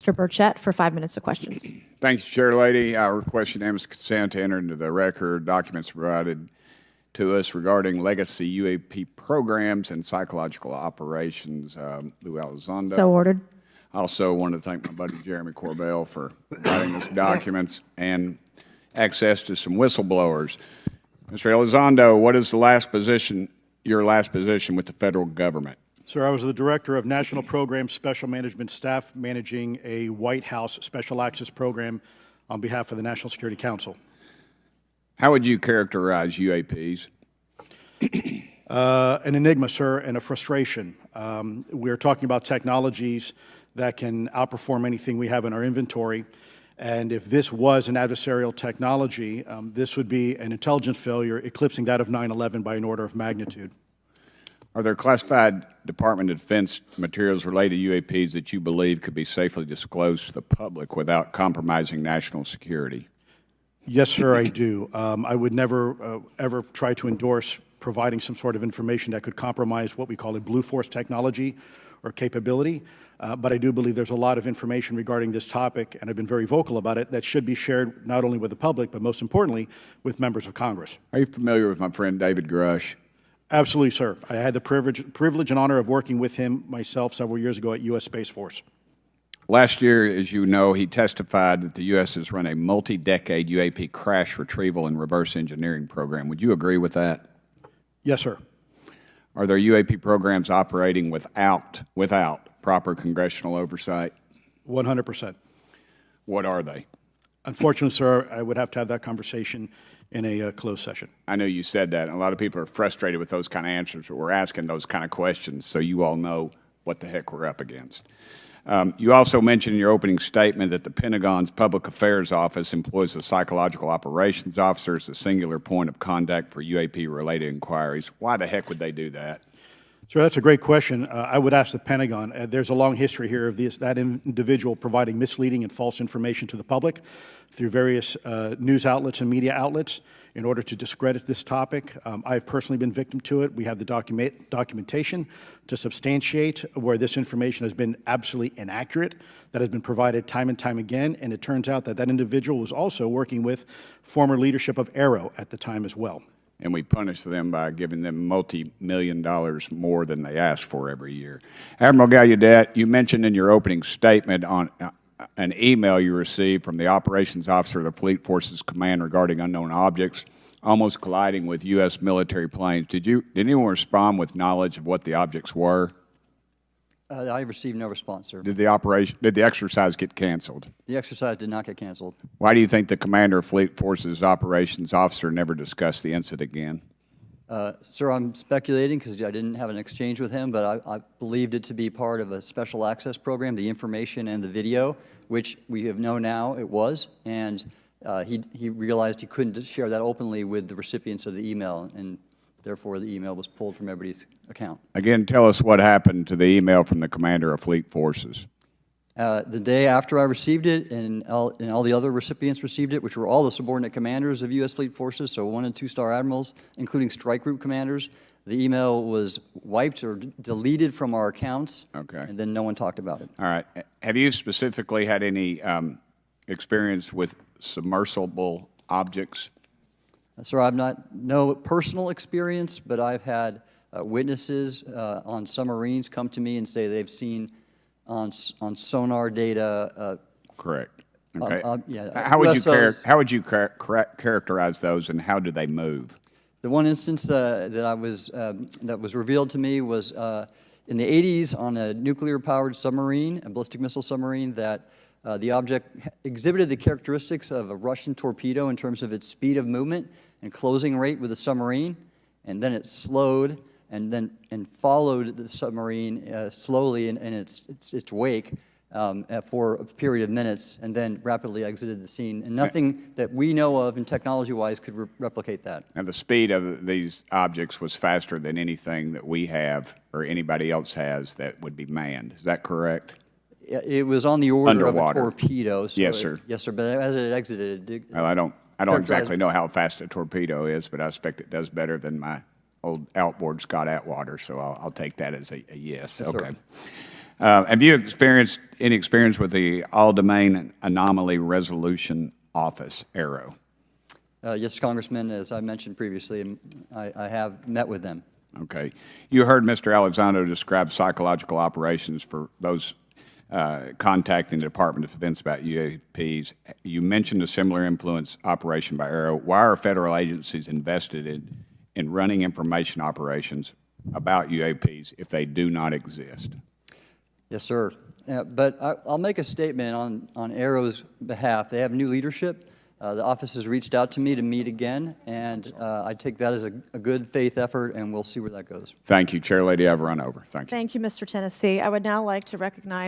Mr. Burchett for 5 minutes of questions. Thank you, Chair Lady. I request unanimous consent to enter into the record documents provided to us regarding legacy UAP programs and psychological operations. Lou Elizondo. So ordered. I also want to thank my buddy Jeremy Corbell for providing us documents and access to some whistleblowers. Mr. Elizondo, what is your last position with the federal government? Sir, I was the Director of National Program Special Management Staff managing a White House Special Access Program on behalf of the National Security Council. How would you characterize UAPs? An enigma, sir, and a frustration. We're talking about technologies that can outperform anything we have in our inventory. And if this was an adversarial technology, this would be an intelligence failure eclipsing that of 9/11 by an order of magnitude. Are there classified Department of Defense materials related to UAPs that you believe could be safely disclosed to the public without compromising national security? Yes, sir, I do. I would never, ever try to endorse providing some sort of information that could compromise what we call a blue force technology or capability. But I do believe there's a lot of information regarding this topic, and I've been very vocal about it, that should be shared not only with the public, but most importantly, with members of Congress. Are you familiar with my friend David Grush? Absolutely, sir. I had the privilege and honor of working with him myself several years ago at U.S. Space Force. Last year, as you know, he testified that the U.S. has run a multi-decade UAP crash retrieval and reverse engineering program. Would you agree with that? Yes, sir. Are there UAP programs operating without proper congressional oversight? 100%. What are they? Unfortunately, sir, I would have to have that conversation in a closed session. I know you said that, and a lot of people are frustrated with those kind of answers, but we're asking those kind of questions so you all know what the heck we're up against. You also mentioned in your opening statement that the Pentagon's Public Affairs Office employs a psychological operations officer as a singular point of contact for UAP-related inquiries. Why the heck would they do that? Sir, that's a great question. I would ask the Pentagon. There's a long history here of that individual providing misleading and false information to the public through various news outlets and media outlets in order to discredit this topic. I've personally been victim to it. We have the documentation to substantiate where this information has been absolutely inaccurate, that has been provided time and time again, and it turns out that that individual was also working with former leadership of Aero at the time as well. And we punish them by giving them multi-million dollars more than they ask for every year. Admiral Gallaudet, you mentioned in your opening statement on an email you received from the operations officer of the Fleet Forces Command regarding unknown objects almost colliding with U.S. military planes. Did anyone respond with knowledge of what the objects were? I received no response, sir. Did the exercise get canceled? The exercise did not get canceled. Why do you think the commander of Fleet Forces operations officer never discussed the incident again? Sir, I'm speculating because I didn't have an exchange with him, but I believed it to be part of a special access program, the information and the video, which we have known now it was, and he realized he couldn't share that openly with the recipients of the email, and therefore the email was pulled from everybody's account. Again, tell us what happened to the email from the commander of Fleet Forces. The day after I received it, and all the other recipients received it, which were all the subordinate commanders of U.S. Fleet Forces, so 1- and 2-star admirals, including strike group commanders, the email was wiped or deleted from our accounts, Okay. and then no one talked about it. All right. Have you specifically had any experience with submersible objects? Sir, I've no personal experience, but I've had witnesses on submarines come to me and say they've seen on sonar data. Correct. Okay. Yeah, how would USOs. you characterize those, and how do they move? The one instance that was revealed to me was in the 80s on a nuclear-powered submarine, a ballistic missile submarine, that the object exhibited the characteristics of a Russian torpedo in terms of its speed of movement and closing rate with the submarine, and then it slowed and followed the submarine slowly in its wake for a period of minutes, and then rapidly exited the scene. And nothing that we know of and technology-wise could replicate that. And the speed of these objects was faster than anything that we have or anybody else has that would be manned. Is that correct? It was on the order Underwater. of a torpedo. So Yes, sir. Yes, sir. But as it exited, Well, I don't exactly know how fast a torpedo is, but I expect it does better than my old outboard Scott Atwater, so I'll take that as a yes. Yes, okay. sir. Have you experienced any experience with the All-Domain Anomaly Resolution Office, ARROW? Yes, Congressman, as I mentioned previously, I have met with them. Okay. You heard Mr. Elizondo describe psychological operations for those contacting the Department of Defense about UAPs. You mentioned a similar influence operation by ARROW. Why are federal agencies invested in running information operations about UAPs if they do not exist? Yes, sir. But I'll make a statement on ARROW's behalf. They have new leadership. The office has reached out to me to meet again, and I take that as a good faith effort, and we'll see where that goes. Thank you, Chair Lady. I've run over. Thank you. Thank you, Mr. Tennessee. I would now like to recognize